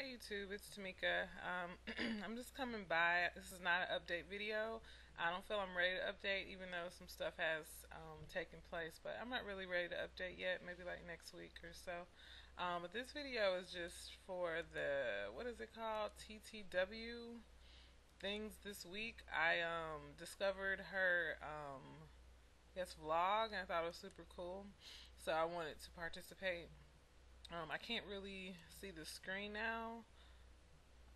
Hey YouTube, it's Tamika. I'm just coming by. This is not an update video. I don't feel I'm ready to update, even though some stuff has taken place, but I'm not really ready to update yet. Maybe like next week or so. But this video is just for the what is it called? TTW things this week. I discovered her vlog, and I thought it was super cool, so I wanted to participate. I can't really see the screen now.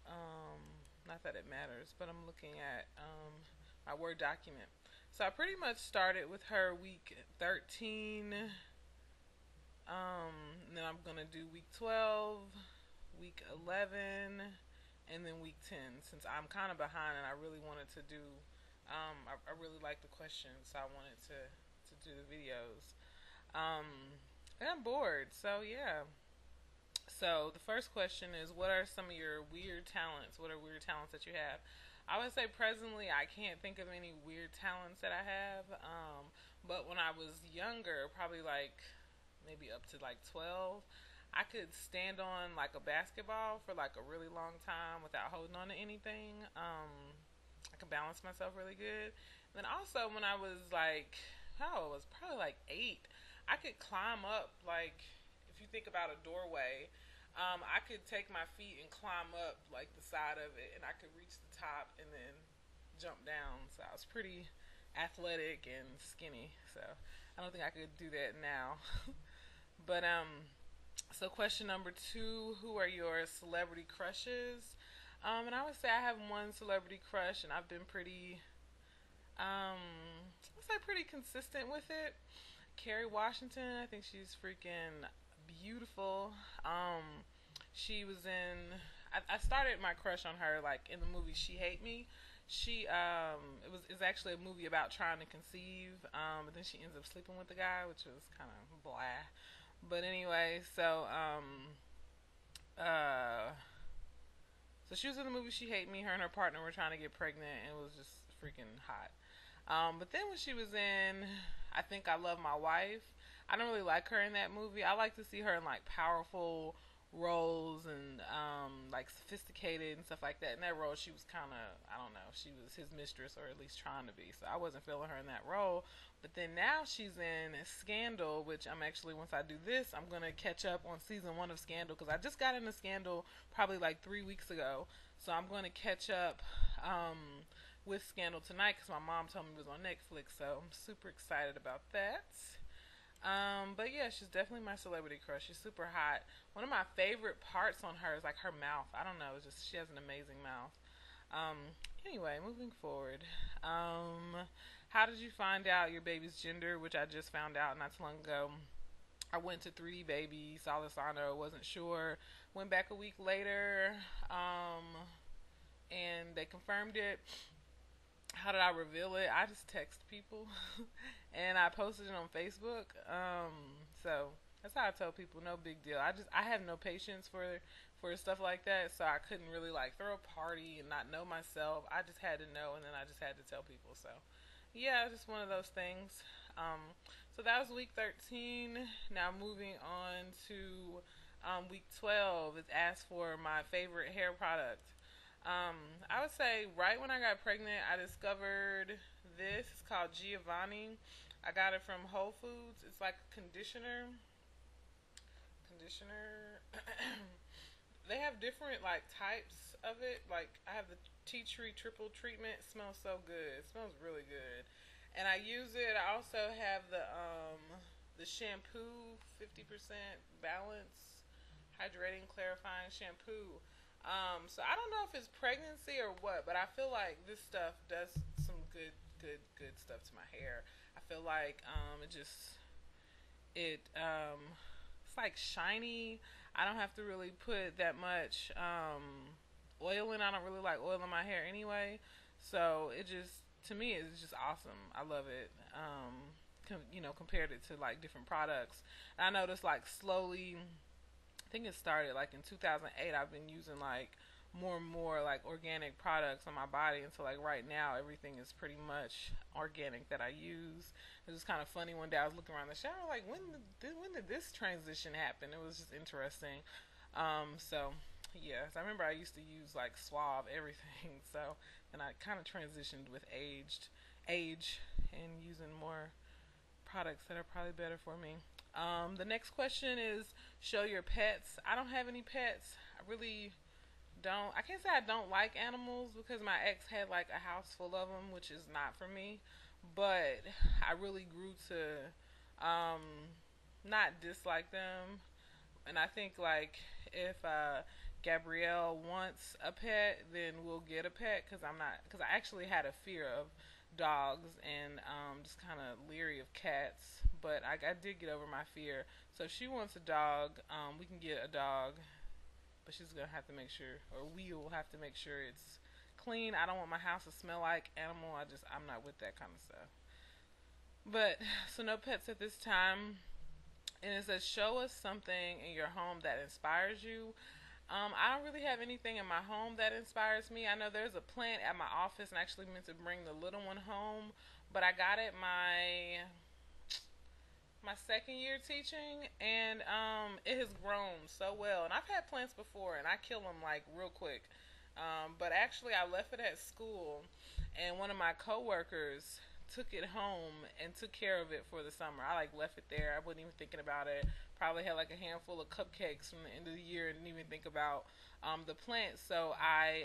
Um, Not that it matters, but I'm looking at my Word document. So I pretty much started with her week 13. And then I'm going to do week 12, week 11, and then week 10. Since I'm kind of behind and I really wanted to do, I really like the questions, so I wanted to do the videos. And I'm bored, so yeah. So the first question is, what are some of your weird talents? What are weird talents that you have? I would say presently I can't think of any weird talents that I have. But when I was younger, probably like maybe up to like 12, I could stand on like a basketball for like a really long time without holding on to anything. I could balance myself really good. And then also when I was like, oh, it was probably like 8, I could climb up like if you think about a doorway, I could take my feet and climb up like the side of it, and I could reach the top and then jump down. So I was pretty athletic and skinny. So I don't think I could do that now. But so question number 2: who are your celebrity crushes? And I would say I have one celebrity crush, and I've been pretty, let's say pretty consistent with it. Kerry Washington. I think she's freaking beautiful. She was in. I started my crush on her like in the movie She Hate Me. It's actually a movie about trying to conceive, but then she ends up sleeping with the guy, which was kind of blah. But anyway, uh, so she was in the movie She Hate Me. Her and her partner were trying to get pregnant, and it was just freaking hot. But then when she was in I Think I Love My Wife, I don't really like her in that movie. I like to see her in like powerful roles and like sophisticated and stuff like that. In that role, she was kind of, I don't know, she was his mistress, or at least trying to be. So I wasn't feeling her in that role. But then now she's in Scandal, which I'm actually, once I do this, I'm gonna catch up on season 1 of Scandal, because I just got into Scandal probably like 3 weeks ago. So I'm going to catch up with Scandal tonight because my mom told me it was on Netflix. So I'm super excited about that. But yeah, she's definitely my celebrity crush. She's super hot. One of my favorite parts on her is like her mouth. I don't know, it's just she has an amazing mouth. Um, anyway, moving forward. How did you find out your baby's gender? Which I just found out not too long ago. I went to 3D Baby, Solisano, wasn't sure. Went back a week later, and they confirmed it. How did I reveal it? I just text people and I posted it on Facebook. So that's how I tell people, no big deal. I have no patience for stuff like that, so I couldn't really like throw a party and not know myself. I just had to know, and then I just had to tell people. So yeah, it's just one of those things. So that was week 13. Now moving on to week 12. It's asked for my favorite hair product. I would say right when I got pregnant, I discovered this. It's called Giovanni. I got it from Whole Foods. It's like a conditioner. Conditioner. They have different like types of it. Like I have the tea tree triple treatment. It smells so good. It smells really good. And I use it. I also have the shampoo 50% balance hydrating clarifying shampoo. So I don't know if it's pregnancy or what, but I feel like this stuff does some good stuff to my hair. I feel like it it's like shiny. I don't have to really put that much oil in. I don't really like oil in my hair anyway, so it just to me it's just awesome. I love it. Compared it to like different products, and I noticed like slowly. I think it started like in 2008. I've been using like more and more like organic products on my body until like right now everything is pretty much organic that I use. It was kind of funny. One day I was looking around the shower like when did this transition happen? It was just interesting. So Yes, I remember I used to use like Suave everything. So then I kind of transitioned with age and using more products that are probably better for me. The next question is show your pets. I don't have any pets. I really don't. I can't say I don't like animals because my ex had like a house full of them, which is not for me. But I really grew to not dislike them, and I think like if Gabrielle wants a pet, then we'll get a pet because I'm not because I actually had a fear of dogs and just kind of leery of cats, but I did get over my fear. So if she wants a dog, we can get a dog, but she's gonna have to make sure, or we will have to make sure it's clean. I don't want my house to smell like animal. I'm not with that kind of stuff. But so no pets at this time. And it says, show us something in your home that inspires you. I don't really have anything in my home that inspires me. I know there's a plant at my office, and I actually meant to bring the little one home, but I got it my second year teaching, and it has grown so well. And I've had plants before, and I kill them like real quick. But actually, I left it at school, and one of my coworkers took it home and took care of it for the summer. I like left it there. I wasn't even thinking about it. Probably had like a handful of cupcakes from the end of the year and didn't even think about the plant. So I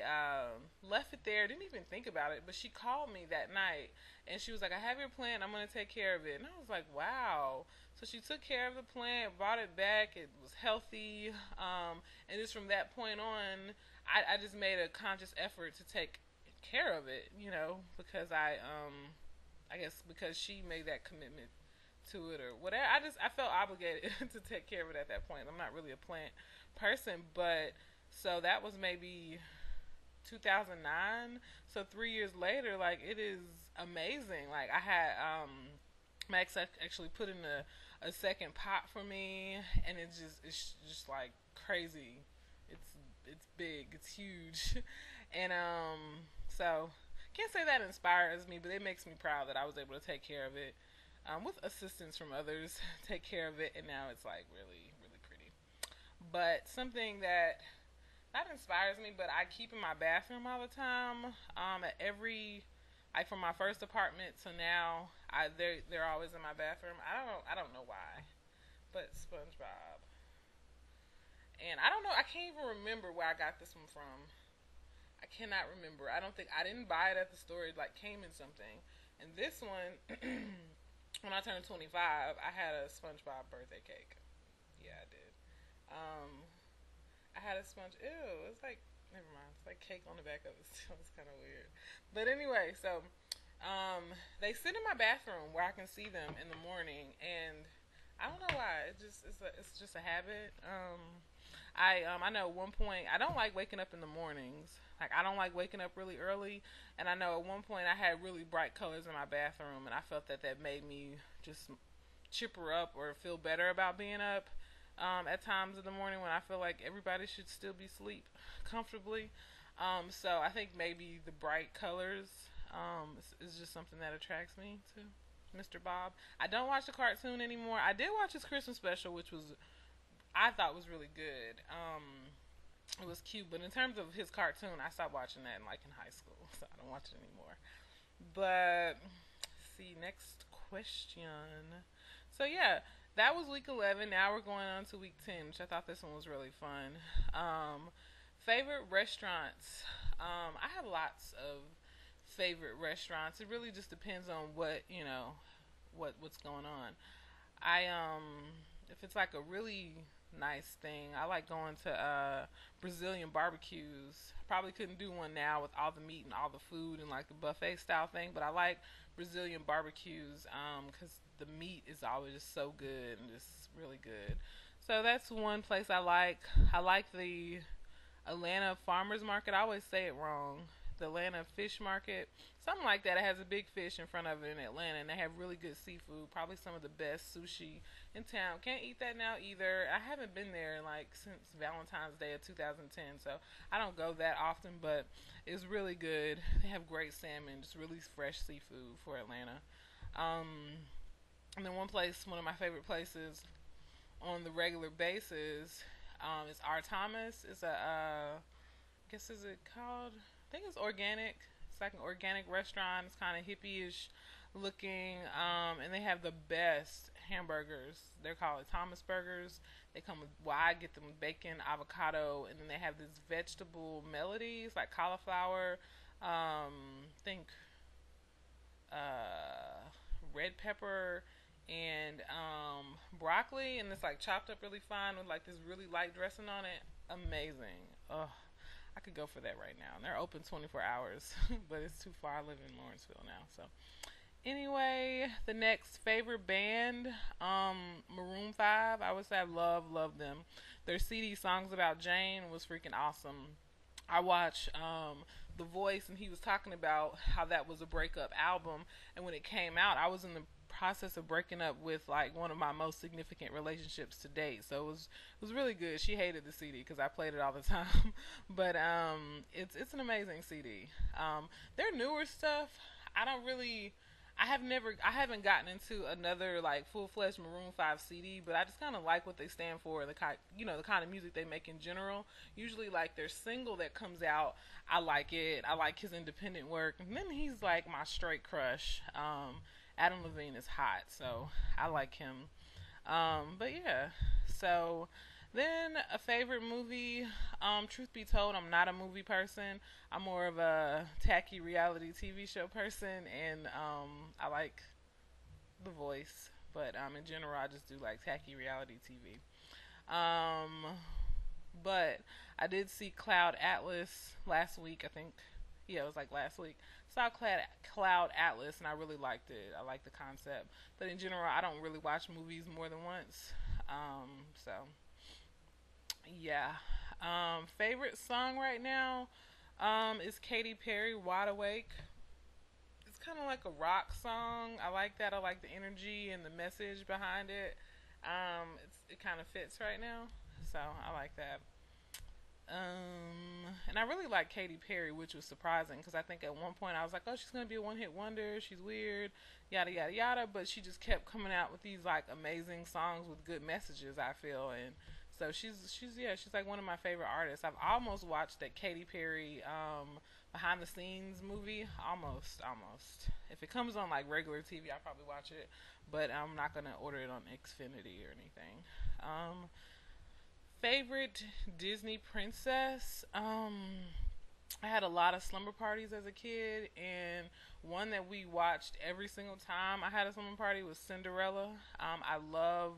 left it there. Didn't even think about it. But she called me that night and she was like, "I have your plant. I'm gonna take care of it." And I was like, "Wow." So she took care of the plant, brought it back. It was healthy, and just from that point on, I just made a conscious effort to take care of it. Because I guess because she made that commitment to it or whatever. I felt obligated to take care of it at that point. I'm not really a plant person, but so that was maybe 2009. So 3 years later, like it is amazing. Like I had Max actually put in a second pot for me, and it's just like crazy. It's it's big. It's huge, and so can't say that inspires me, but it makes me proud that I was able to take care of it with assistance from others, take care of it, and now it's like really, really pretty. But something that not inspires me, but I keep in my bathroom all the time. At every like from my first apartment to now, they're always in my bathroom. I don't know why, but SpongeBob, and I don't know. I can't even remember where I got this one from. I cannot remember. I don't think I didn't buy it at the store. It like came in something. And this one, when I turned 25, I had a SpongeBob birthday cake. Yeah, I did. Um, I had a sponge. Ew, it's like never mind. It's like cake on the back of it. Still, it's kind of weird. But anyway, so they sit in my bathroom where I can see them in the morning, and I don't know why. It's just a habit. I know at one point I don't like waking up in the mornings. Like I don't like waking up really early, and I know at one point I had really bright colors in my bathroom, and I felt that made me just chipper up or feel better about being up. At times in the morning when I feel like everybody should still be asleep comfortably. So I think maybe the bright colors is just something that attracts me to Mr. Bob. I don't watch the cartoon anymore. I did watch his Christmas special, which was I thought was really good. It was cute, but in terms of his cartoon, I stopped watching that in like in high school, so I don't watch it anymore. But see, next question. So yeah, that was week 11. Now we're going on to week 10, which I thought this one was really fun. Um, Favorite restaurants. I have lots of favorite restaurants. It really just depends on what's going on. I if it's like a really nice thing, I like going to Brazilian barbecues. Probably couldn't do one now with all the meat and all the food and like the buffet style thing, but I like Brazilian barbecues because the meat is always just so good and just really good. So that's one place I like. I like the Atlanta Farmers Market. I always say it wrong. The Atlanta Fish Market, something like that. It has a big fish in front of it in Atlanta, and they have really good seafood. Probably some of the best sushi in town. Can't eat that now either. I haven't been there in like since Valentine's Day of 2010, so I don't go that often, but it's really good. They have great salmon, just really fresh seafood for Atlanta. Um, and then one of my favorite places on the regular basis. It's R. Thomas. It's a I guess is it called? I think it's organic. It's like an organic restaurant. It's kind of hippie-ish looking, and they have the best hamburgers. They're called Thomas Burgers. They come with, well, I get them with bacon, avocado, and then they have this vegetable melodies like cauliflower. Think red pepper and broccoli, and it's like chopped up really fine with like this really light dressing on it. Amazing. Ugh. I could go for that right now. And they're open 24 hours, but it's too far. I live in Lawrenceville now, so anyway, the next favorite band, Maroon 5. I would say I love them. Their CD Songs About Jane was freaking awesome. I watched The Voice, and he was talking about how that was a breakup album, and when it came out, I was in the process of breaking up with like one of my most significant relationships to date. So it was really good. She hated the CD because I played it all the time, but it's an amazing CD. Their newer stuff, I don't really. I haven't gotten into another like full fledged Maroon 5 CD, but I just kind of like what they stand for, the kind of music they make in general. Usually, like their single that comes out, I like it. I like his independent work, and then he's like my straight crush. Adam Levine is hot, so I like him. But yeah, so then a favorite movie. Truth be told, I'm not a movie person. I'm more of a tacky reality TV show person, and I like The Voice. But in general, I just do like tacky reality TV. Um, but I did see Cloud Atlas last week. I think, yeah, it was like last week. Saw Cloud Atlas, and I really liked it. I like the concept. But in general, I don't really watch movies more than once. So yeah. Favorite song right now is Katy Perry, Wide Awake. It's kind of like a rock song. I like that. I like the energy and the message behind it. It kind of fits right now, so I like that. And I really like Katy Perry, which was surprising because I think at one point I was like, oh, she's gonna be a one-hit wonder. She's weird, yada yada yada. But she just kept coming out with these like amazing songs with good messages. I feel, and so she's like one of my favorite artists. I've almost watched that Katy Perry behind the scenes movie. Almost. If it comes on like regular TV, I'll probably watch it. But I'm not gonna order it on Xfinity or anything. Favorite Disney princess? I had a lot of slumber parties as a kid, and one that we watched every single time I had a slumber party was Cinderella. I love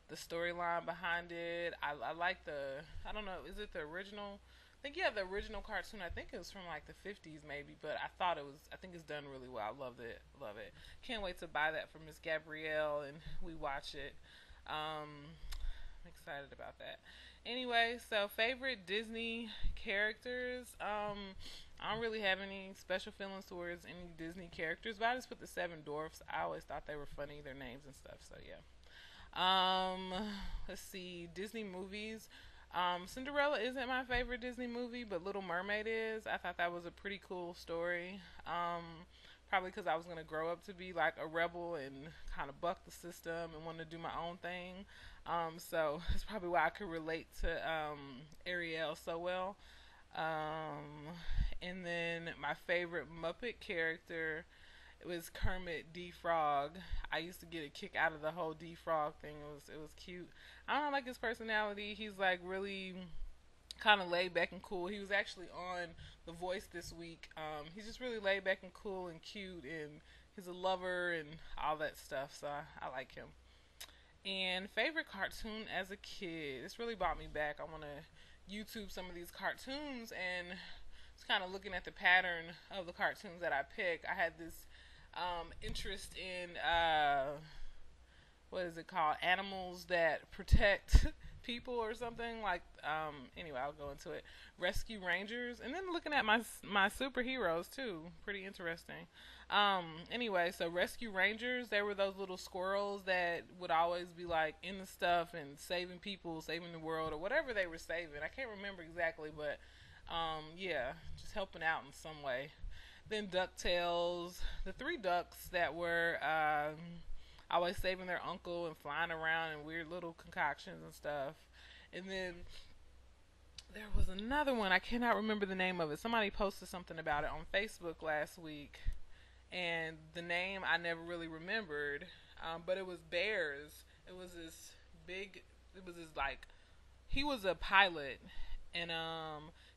the storyline behind it. I like I don't know, is it the original? I think, yeah, the original cartoon. I think it was from like the 50s maybe, but I think it's done really well. I love it. Can't wait to buy that for Miss Gabrielle and we watch it. I'm excited about that. Anyway, so favorite Disney characters. I don't really have any special feelings towards any Disney characters, but I just put the Seven Dwarfs. I always thought they were funny, their names and stuff. So yeah. Um, let's see, Disney movies. Cinderella isn't my favorite Disney movie, but Little Mermaid is. I thought that was a pretty cool story. Probably because I was gonna grow up to be like a rebel and kind of buck the system and want to do my own thing. So that's probably why I could relate to Ariel so well. And then my favorite Muppet character, it was Kermit D Frog. I used to get a kick out of the whole D Frog thing. It was cute. I don't like his personality. He's like really kind of laid back and cool. He was actually on The Voice this week. He's just really laid back and cool and cute, and he's a lover and all that stuff. So I like him. And favorite cartoon as a kid. This really brought me back. I want to YouTube some of these cartoons and just kind of looking at the pattern of the cartoons that I pick. I had this interest in what is it called? Animals that protect people or something like. Anyway, I'll go into it. Rescue Rangers, and then looking at my superheroes too. Pretty interesting. Anyway, so Rescue Rangers, they were those little squirrels that would always be like in the stuff and saving people, saving the world, or whatever they were saving. I can't remember exactly, but yeah, just helping out in some way. Then DuckTales, the three ducks that were always saving their uncle and flying around in weird little concoctions and stuff. And then was another one. I cannot remember the name of it. Somebody posted something about it on Facebook last week, and the name I never really remembered. But it was bears. It was this big. It was this like he was a pilot, and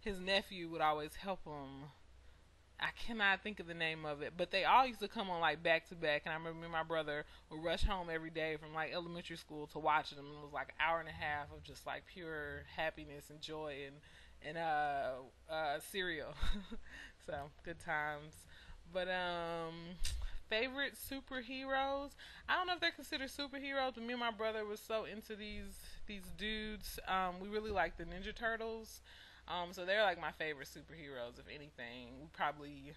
his nephew would always help him. I cannot think of the name of it, but they all used to come on like back to back. And I remember me and my brother would rush home every day from like elementary school to watch them. It was like an hour and a half of just like pure happiness and joy and cereal. So good times. But favorite superheroes. I don't know if they're considered superheroes, but me and my brother was so into these dudes. We really like the Ninja Turtles. So they're like my favorite superheroes, if anything. We probably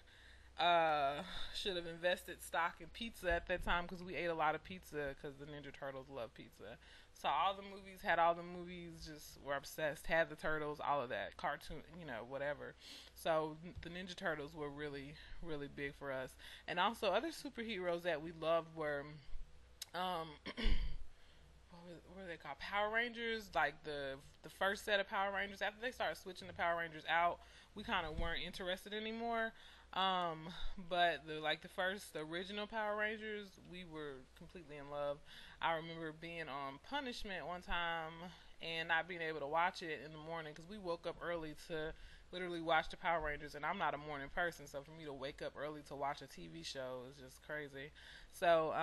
should have invested stock in pizza at that time because we ate a lot of pizza because the Ninja Turtles love pizza. So all the movies, had all the movies, just were obsessed, had the turtles, all of that, cartoon, whatever. So the Ninja Turtles were really, really big for us. And also other superheroes that we loved were, um, what were they called? Power Rangers, like the first set of Power Rangers. After they started switching the Power Rangers out, we kind of weren't interested anymore. Um, but the original Power Rangers, we were completely in love. I remember being on punishment one time and not being able to watch it in the morning because we woke up early to literally watch the Power Rangers, and I'm not a morning person, so for me to wake up early to watch a TV show is just crazy. So,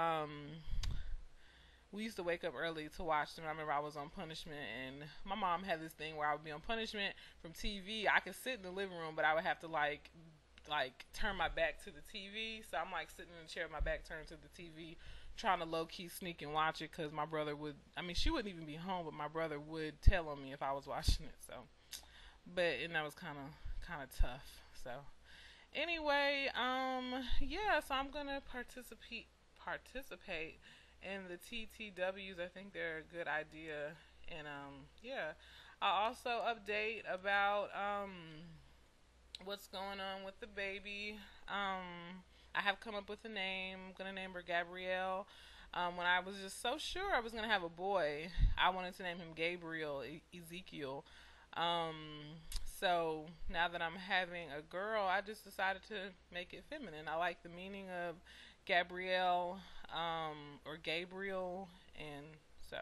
we used to wake up early to watch them. I remember I was on punishment, and my mom had this thing where I would be on punishment from TV. I could sit in the living room, but I would have to like turn my back to the TV. So I'm like sitting in the chair with my back turned to the TV, trying to low key sneak and watch it because my brother would. I mean, she wouldn't even be home, but my brother would tell on me if I was watching it. So, and that was kind of tough. So anyway, yeah. So I'm gonna participate in the TTWs. I think they're a good idea, and yeah. I'll also update about what's going on with the baby. I have come up with a name. I'm gonna name her Gabrielle. When I was just so sure I was gonna have a boy, I wanted to name him Gabriel Ezekiel. Um, so now that I'm having a girl, I just decided to make it feminine. I like the meaning of Gabrielle, or Gabriel, and so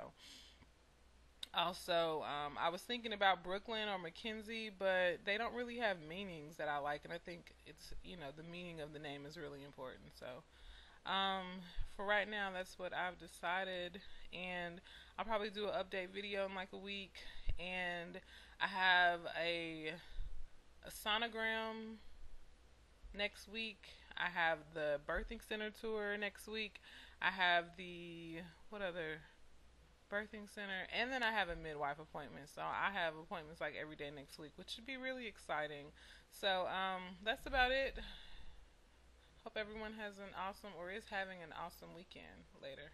also, I was thinking about Brooklyn or Mackenzie, but they don't really have meanings that I like, and I think the meaning of the name is really important. So, for right now, that's what I've decided, and I'll probably do an update video in like a week, and I have a sonogram next week. I have the birthing center tour next week. I have the what other birthing center, and then I have a midwife appointment. So I have appointments like every day next week, which should be really exciting. So that's about it. Hope everyone has an awesome or is having an awesome weekend later.